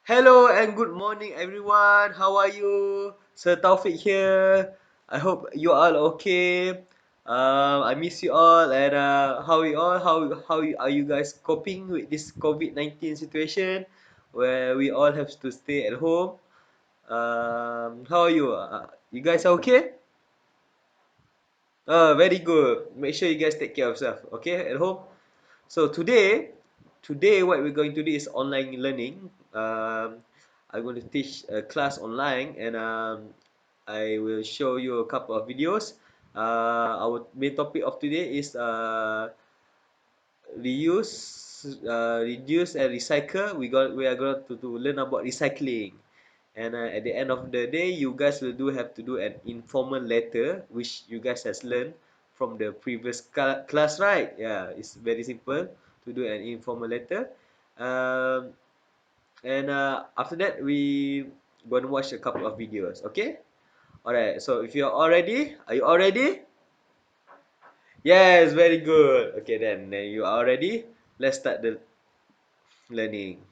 Hello and good morning, everyone. How are you? Sir Taufik here. I hope you all okay. I miss you all. And how you all? Are you guys coping with this COVID-19 situation, where we all have to stay at home? How are you? You guys are okay? Very good. Make sure you guys take care of yourself. Okay, at home. So today what we're going to do is online learning. I'm going to teach a class online, and I will show you a couple of videos. Our main topic of today is reduce and recycle. We are going to learn about recycling, and at the end of the day, you guys will have to do an informal letter, which you guys has learned from the previous class, right? Yeah, it's very simple to do an informal letter. Um, and after that, we gonna watch a couple of videos. Okay. All right. So if you're all ready, are you all ready? Yes, very good. Okay, then you are ready. Let's start the learning.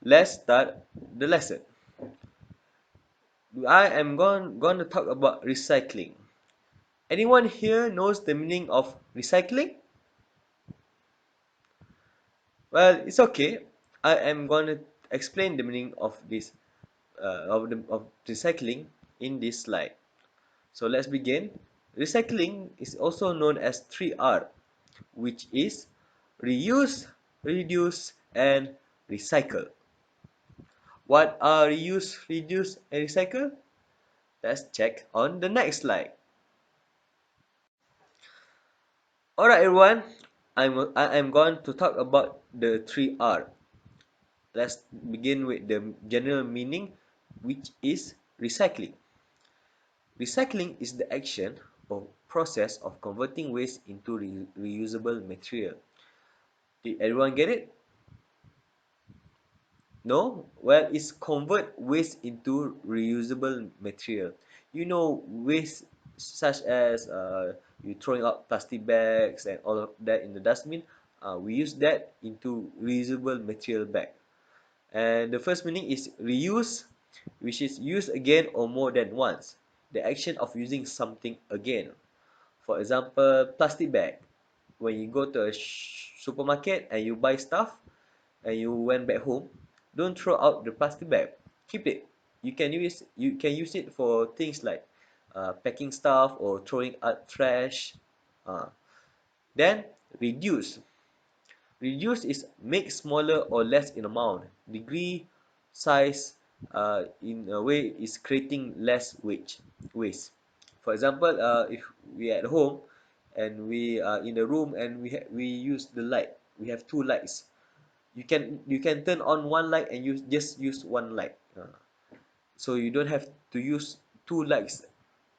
Let's start the lesson. I am going to talk about recycling. Anyone here knows the meaning of recycling? Well, it's okay. I am going to explain the meaning of this of recycling in this slide. So let's begin. Recycling is also known as 3R, which is reuse, reduce, and recycle. What are reuse, reduce, and recycle? Let's check on the next slide. Alright everyone, I am going to talk about the 3R. Let's begin with the general meaning, which is recycling. Recycling is the action or process of converting waste into reusable material. Did everyone get it? No? Well, it's convert waste into reusable material. You know, waste such as you throwing out plastic bags and all of that in the dustbin, we use that into reusable material bag. And the first meaning is reuse, which is use again or more than once. The action of using something again. For example, plastic bag. When you go to a supermarket and you buy stuff and you went back home, don't throw out the plastic bag. Keep it. You can use it for things like packing stuff or throwing out trash. Uh, then reduce. Reduce is make smaller or less in amount. Degree, size, in a way is creating less waste. For example, if we are at home and we are in the room and we use the light, we have two lights. You can turn on one light and just use one light. So you don't have to use two lights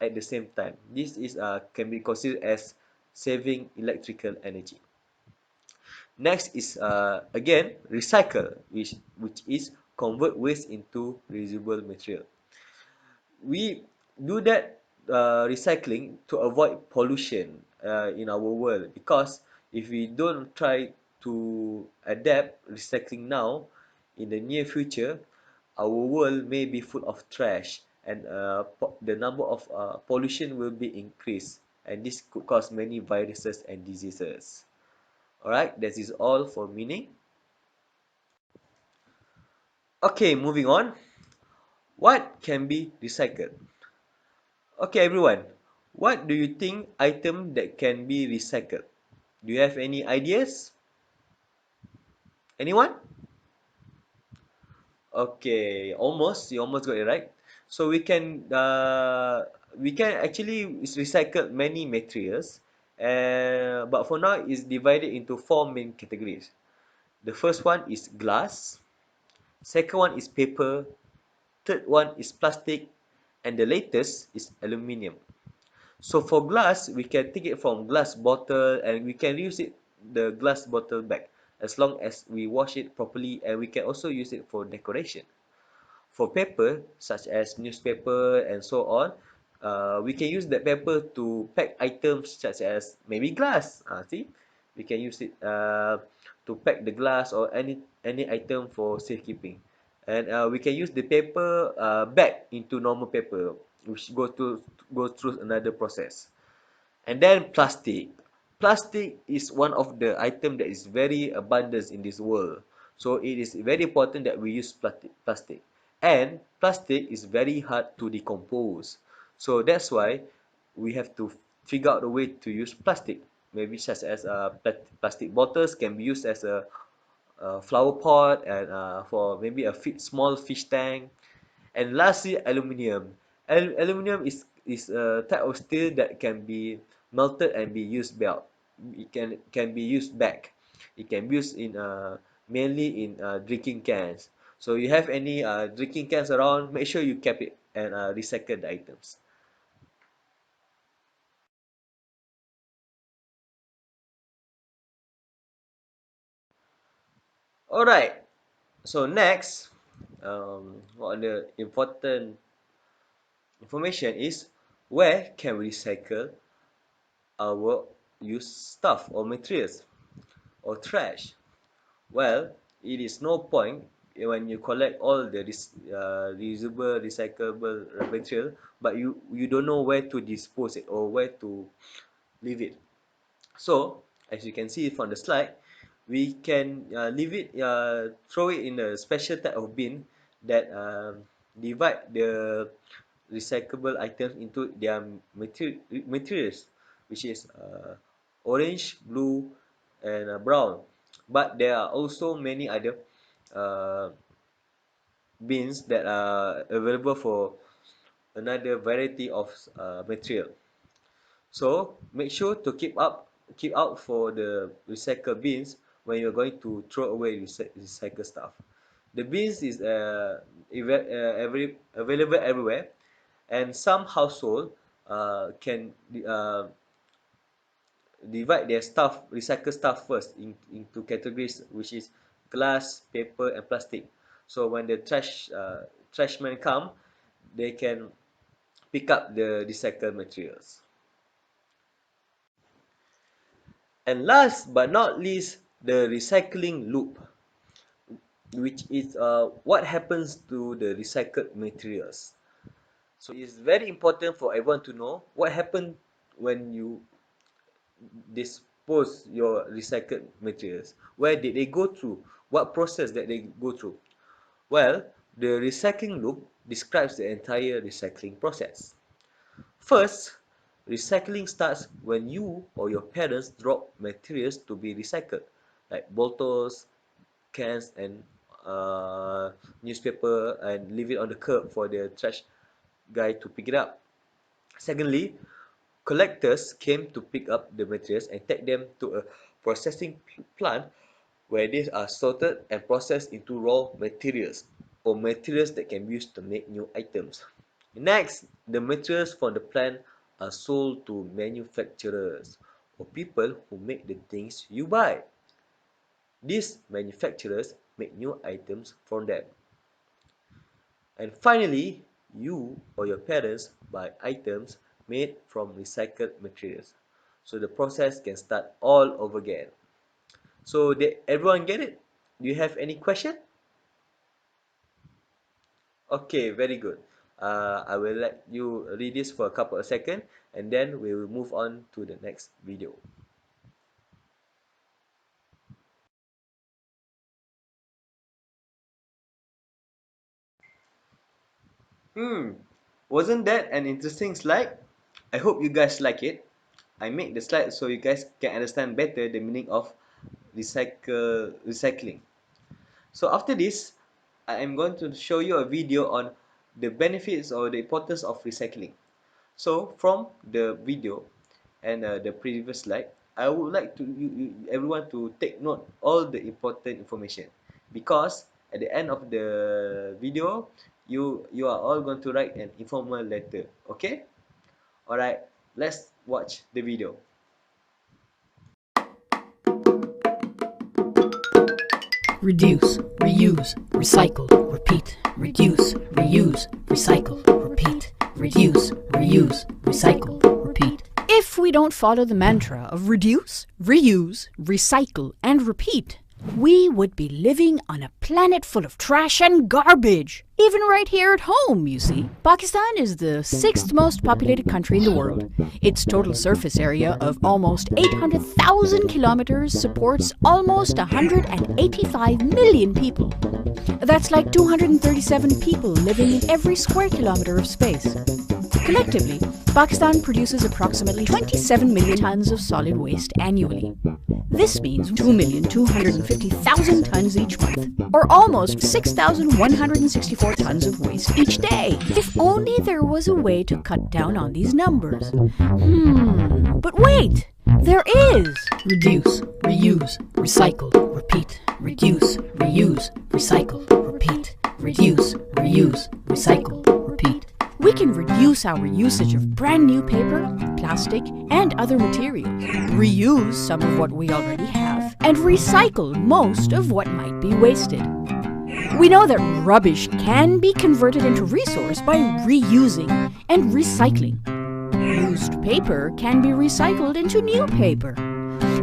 at the same time. This is can be considered as saving electrical energy. Next is again recycle, which is convert waste into reusable material. We do that recycling to avoid pollution in our world, because if we don't try to adapt recycling now, in the near future, our world may be full of trash, and the number of pollution will be increased, and this could cause many viruses and diseases. Alright, that is all for meaning. Okay, moving on. What can be recycled? Okay, everyone. What do you think item that can be recycled? Do you have any ideas? Anyone? Okay, almost. You almost got it right. So we can actually recycle many materials, but for now it's divided into four main categories. The first one is glass. Second one is paper. Third one is plastic, and the latest is aluminium. So for glass, we can take it from glass bottle and we can use it the glass bottle back as long as we wash it properly, and we can also use it for decoration. For paper, such as newspaper and so on, we can use that paper to pack items such as maybe glass. See, we can use it to pack the glass or any item for safekeeping. And we can use the paper back into normal paper, which go through another process. And then plastic. Plastic is one of the item that is very abundant in this world. So it is very important that we use plastic. And plastic is very hard to decompose. So that's why we have to figure out a way to use plastic. Maybe such as plastic bottles can be used as a flower pot and for maybe a small fish tank. And lastly, aluminium. Aluminium is a type of steel that can be melted and be used back. It can be used back. It can be used in mainly in drinking cans. So you have any drinking cans around, make sure you keep it and recycle the items. All right. So next, what are the important information is where can we recycle our used stuff or materials or trash. Well, it is no point when you collect all the reusable, recyclable material, but you don't know where to dispose it or where to leave it. So, as you can see from the slide, we can leave it, throw it in a special type of bin that divide the recyclable items into their materials, which is orange, blue, and brown. But there are also many other uh, bins that are available for another variety of material. So make sure to keep out for the recycle bins when you're going to throw away recycle stuff. The bins is available everywhere, and some household can divide their stuff, recycle stuff first into categories, which is glass, paper, and plastic. So when the trashman come, they can pick up the recycled materials. And last but not least, the recycling loop, which is what happens to the recycled materials. So it's very important for everyone to know what happened when you dispose your recycled materials. Where did they go through? What process that they go through? Well, the recycling loop describes the entire recycling process. First, recycling starts when you or your parents drop materials to be recycled, like bottles, cans, and newspaper, and leave it on the curb for the trash guy to pick it up. Secondly, collectors came to pick up the materials and take them to a processing plant where these are sorted and processed into raw materials or materials that can be used to make new items. Next, the materials from the plant are sold to manufacturers or people who make the things you buy. These manufacturers make new items from them. And finally, you or your parents buy items made from recycled materials. So the process can start all over again. So did everyone get it? Do you have any question? Okay, very good. I will let you read this for a couple of seconds and then we will move on to the next video. Hmm, wasn't that an interesting slide? I hope you guys like it. I make the slide so you guys can understand better the meaning of recycling. So after this, I am going to show you a video on the benefits or the importance of recycling. So from the video and the previous slide, I would like to everyone to take note all the important information, because at the end of the video, you are all going to write an informal letter. Okay? All right. Let's watch the video. Reduce, reuse, recycle, repeat. Reduce, reuse, recycle, repeat. Reduce, reuse, recycle, repeat. If we don't follow the mantra of reduce, reuse, recycle, and repeat, we would be living on a planet full of trash and garbage. Even right here at home, you see. Pakistan is the 6th most populated country in the world. Its total surface area of almost 800,000 kilometers supports almost 185 million people. That's like 237 people living in every square kilometer of space. Collectively, Pakistan produces approximately 27 million tons of solid waste annually. This means 2,250,000 tons each month, or almost 6,164 tons of waste each day. If only there was a way to cut down on these numbers. But wait! There is! Reduce, reuse, recycle, repeat. Reduce, reuse, recycle, repeat. Reduce, reuse, recycle, repeat. We can reduce our usage of brand new paper, plastic, and other materials, reuse some of what we already have, and recycle most of what might be wasted. We know that rubbish can be converted into resource by reusing and recycling. Used paper can be recycled into new paper.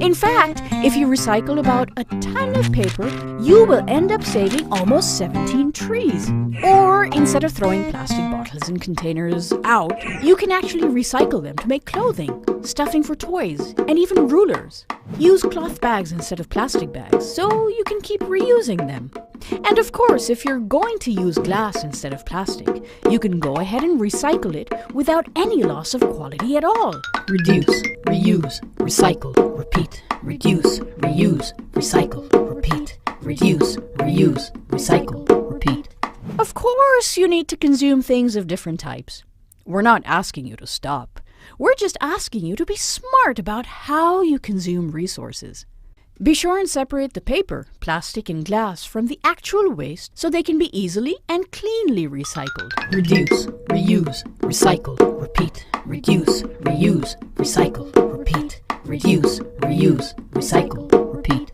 In fact, if you recycle about a ton of paper, you will end up saving almost 17 trees. Or instead of throwing plastic bottles and containers out, you can actually recycle them to make clothing, stuffing for toys, and even rulers. Use cloth bags instead of plastic bags so you can keep reusing them. And of course, if you're going to use glass instead of plastic, you can go ahead and recycle it without any loss of quality at all. Reduce, reuse, recycle, repeat. Reduce, reuse, recycle, repeat. Reduce, reuse, recycle, repeat. Of course, you need to consume things of different types. We're not asking you to stop. We're just asking you to be smart about how you consume resources. Be sure and separate the paper, plastic, and glass from the actual waste so they can be easily and cleanly recycled. Reduce, reuse, recycle, repeat. Reduce, reuse, recycle, repeat. Reduce, reuse, recycle, repeat.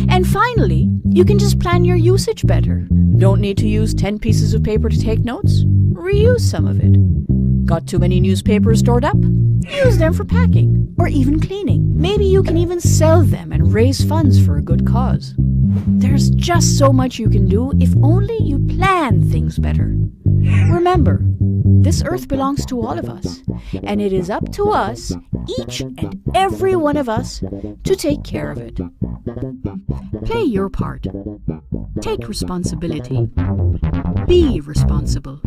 And finally, you can just plan your usage better. Don't need to use 10 pieces of paper to take notes? Reuse some of it. Got too many newspapers stored up? Use them for packing or even cleaning. Maybe you can even sell them and raise funds for a good cause. There's just so much you can do if only you plan things better. Remember, this earth belongs to all of us, and it is up to us, each and every one of us, to take care of it. Play your part. Take responsibility. Be responsible.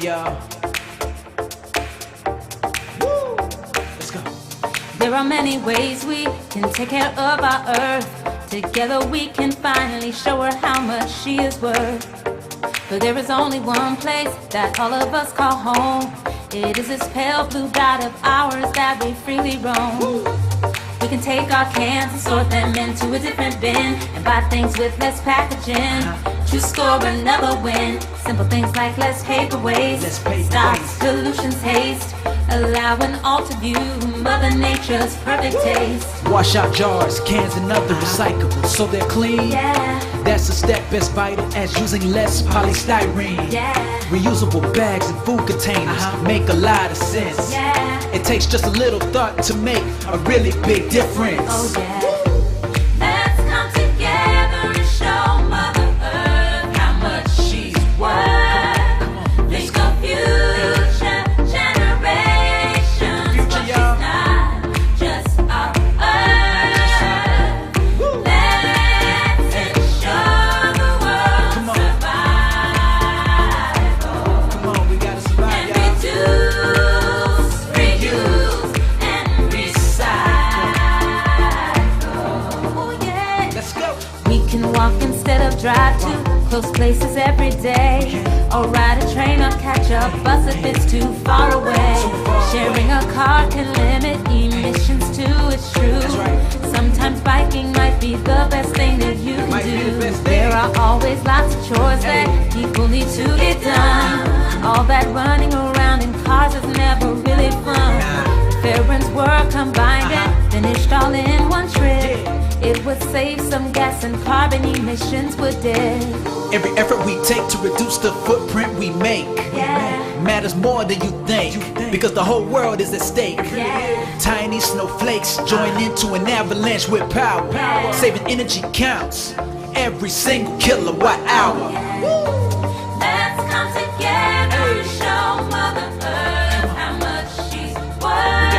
y'all. Woo! Let's go. There are many ways we can take care of our earth. Together we can finally show her how much she is worth. But there is only one place that all of us call home. It is this pale blue dot of ours that we freely roam. We can take our cans and sort them into a different bin and buy things with less packaging to score another win. Simple things like less paper waste, stop pollution's haste, allowing all to view Mother Nature's perfect taste. Wash out jars, cans, and other recyclables so they're clean. Yeah, That's a step as vital as using less polystyrene. yeah, Reusable bags and food containers make a lot of sense. yeah. It takes just a little thought to make a really big difference. Oh yeah. Let's come together and show Mother Earth how much she's worth. Think of future generations, but she's not just our Earth. Let's ensure the world survival. Come on, we gotta survive, And y'all. reduce, reuse, and recycle. Oh yeah. Let's go. We can walk instead of drive to close places every day, or ride a train or catch a bus if it's too far away. Sharing a car can limit emissions too, it's true. Sometimes biking might be the best thing that you can Might be the do. best thing. There are always lots of chores that people need to get done. All that running around in cars is never really fun. If errands were combined and finished all in one trip, it would save some gas and carbon emissions would dip. Every effort we take to reduce the footprint we make Yeah. matters more than you think, because the whole world is at stake. Yeah. Tiny snowflakes join into an avalanche with power. Yeah. Saving energy counts every single kilowatt hour. Let's come together and show Mother Earth how much she's worth.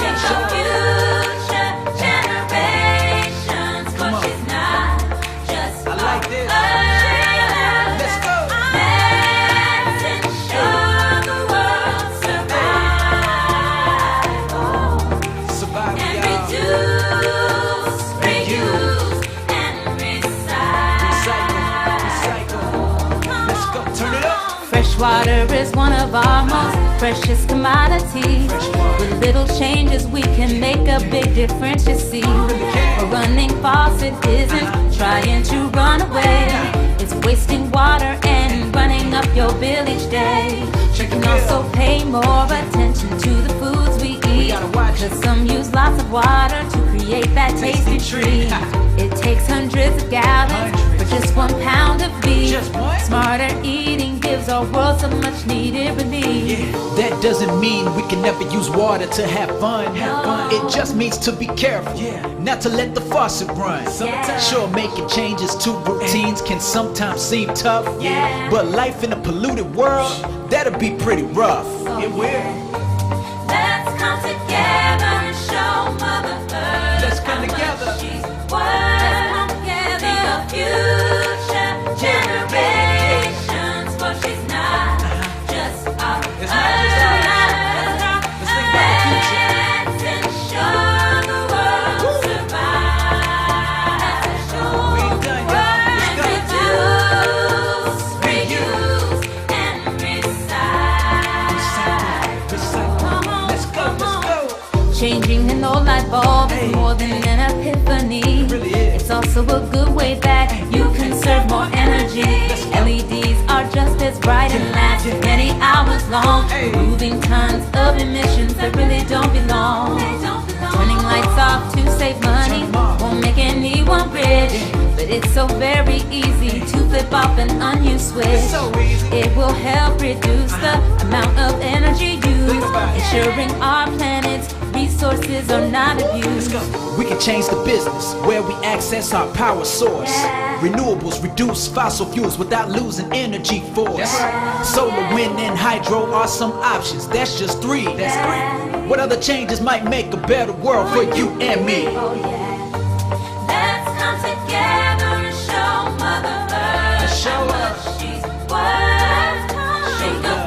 Think of future generations, but she's not just I like this. our Earth. Let's go. Let's ensure the world survival. Survive, And y'all. reduce, reuse, and recycle. Let's go. Turn it up. Fresh water is one of our most precious commodities. With little changes we can make a big difference, you see. A running faucet isn't trying to run away. It's wasting water and running up your bill each day. You can also pay more attention to the foods we eat, gotta watch it. cause some use lots of water to create that tasty treat. It takes hundreds of gallons for just 1 pound of beef. Just one? Smarter eating gives our world so much needed relief. That doesn't mean we can never use water to have fun. It just means to be careful, not to let the faucet run. Sure, making changes to routines can sometimes seem tough, but life in a polluted world, that'll be pretty rough. It will. Let's come together and show Mother Earth Let's come how together. much she's worth. Think of future generations, but she's not just our It's not just Earth. Let's think about the future. Let's ensure the world survives. We ain't done, y'all. Let's And go. reduce, reuse, and recycle. Let's go. Let's go. Changing an old light bulb is more than an epiphany. really is. It's also a good way that you conserve more energy. LEDs are just as bright and last many hours long, removing tons of emissions that really don't belong. Turning lights off to save money won't make anyone rich, but it's so very easy to flip off an unused switch. So easy. It will help reduce the amount of energy used, about it. ensuring our planet's resources are not abused. We can change the business where we access our power source. Yeah. Renewables reduce fossil fuels without losing energy force. Solar, wind, and hydro are some options. That's just three. That's three. What other changes might make a better world for you and me? Oh yeah. Let's come together and show Mother Earth Show how her. much she's worth. Think of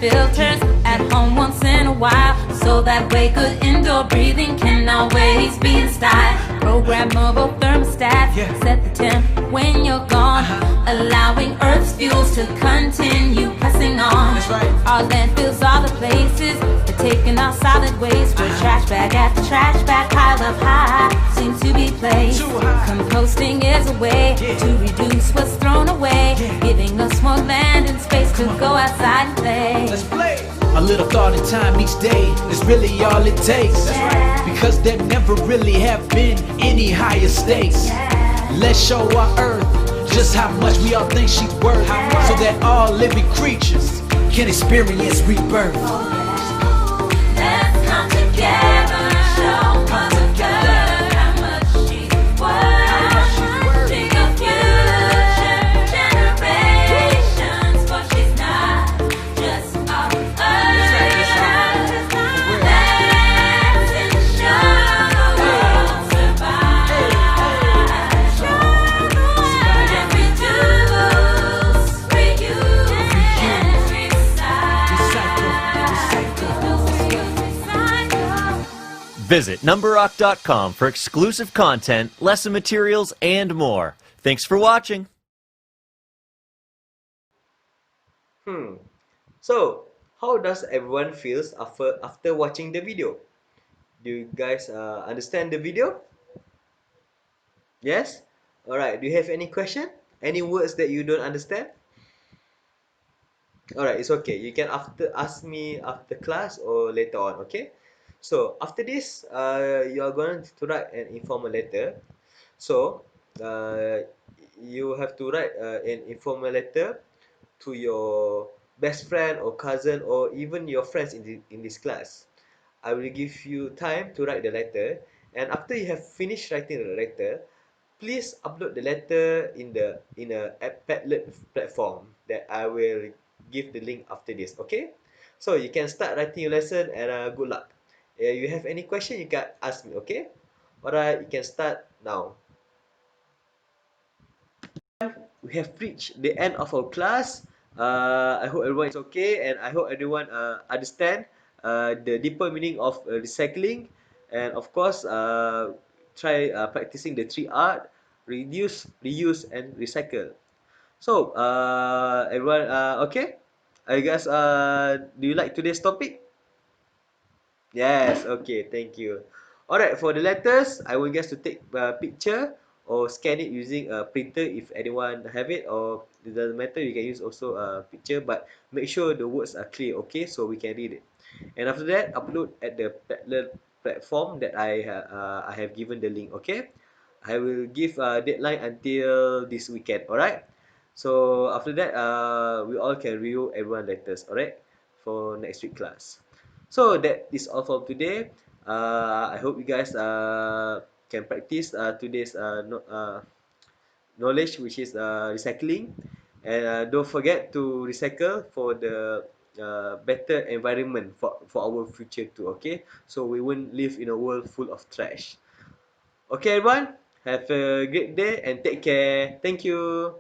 filters at home once in a while, so that way good indoor breathing can always be in style. Programmable thermostat, set the temp when you're gone, allowing Earth's fuels to continue pressing on. Our landfills are the places for taking our solid waste, where trash bag after trash bag pile up high seems to be placed. Composting is a way to reduce what's thrown away, giving us more land and space to go outside and play. Let's play. A little thought and time each day is really all it takes. Because there never really have been any higher stakes. Let's show our earth just how much we all think she's worth, so that all living creatures can experience rebirth. Let's come together, show Mother Earth how much she's worth. Think of future generations, for she's not just our Earth. Let's ensure the world survives. And reduce, reuse, and recycle. Visit numberrock.com for exclusive content, lesson materials, and more. Thanks for watching. So, how does everyone feels after watching the video? Do you guys understand the video? Yes? Alright, do you have any question? Any words that you don't understand? Alright, it's okay. You can ask me after class or later on, okay? So, after this, you are going to write an informal letter. So, you have to write an informal letter to your best friend or cousin or even your friends in this class. I will give you time to write the letter, and after you have finished writing the letter, please upload the letter in a Padlet platform that I will give the link after this. Okay? So you can start writing your lesson, and good luck. If you have any question, you can ask me. Okay? Alright, you can start now. We have reached the end of our class. I hope everyone is okay, and I hope everyone understand the deeper meaning of recycling, and of course, try practicing the 3R: reduce, reuse, and recycle. So, everyone, okay? I guess, do you like today's topic? Yes, okay, thank you. Alright, for the letters, I will guess to take a picture or scan it using a printer if anyone have it, or it doesn't matter, you can use also a picture, but make sure the words are clear, okay, so we can read it. And after that, upload at the Padlet platform that I have given the link, okay? I will give a deadline until this weekend, alright? So after that, we all can review everyone letters, alright? For next week class. So that is all for today. I hope you guys can practice today's knowledge, which is recycling, and don't forget to recycle for the better environment for our future too. Okay, so we won't live in a world full of trash. Okay, everyone, have a great day and take care. Thank you.